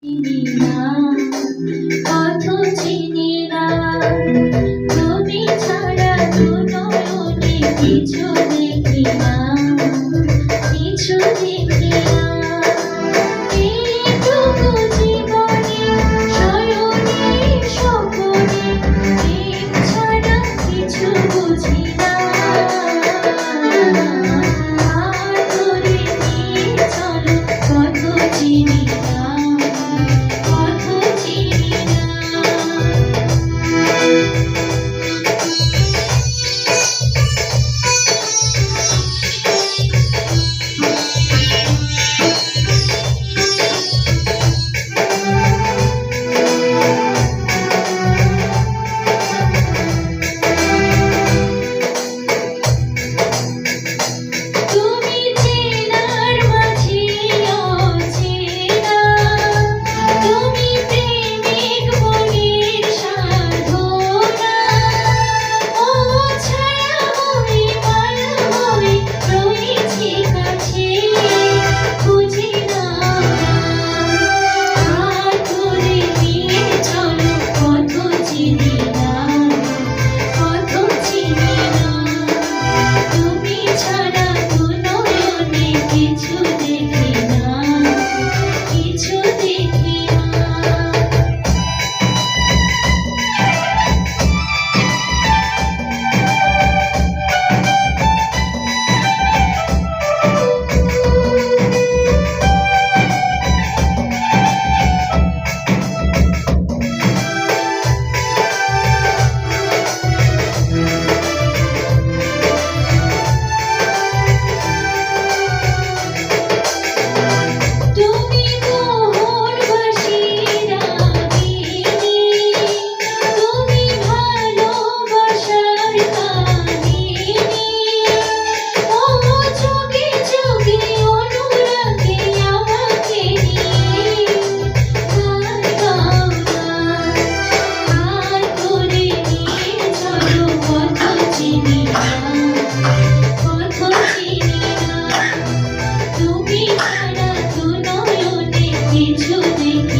চিনি না, পথ চিনি না, তুমি ছাড়া দু নয়নে কিছু দেখি না, কিছু দেখি না। এইটুকু জীবনে শয়নে স্বপনে প্রেম ছাড়া কিছু বুঝি না। হাত ধরে নিয়ে চলো, পথ চিনি না, পথ চিনি না। তুমি চেনার মাঝে অচেনা, তুমি প্রেমিক মনের সাধনা। ও ছায়া হয়ে মালা হয়ে রয়েছি কাছে, বুঝি না। হাত ধরে নিয়ে চলো, পথ চিনি না, পথ চিনি না। তুমি ছাড়া দু নয়নে কিছু দেখি না, কিছু দেখি না। তুমি মোহনবাসী রাগিনী, তুমি ভালোবাসার কাহিনী। ও চোখে চোখে অনুরাগে আমাকে নিয়ে গান গাও না। হাত ধরে নিয়ে চলো, পথ চিনি না, পথ চিনি না। তুমি ছাড়া দু নয়নে কিছু দেখি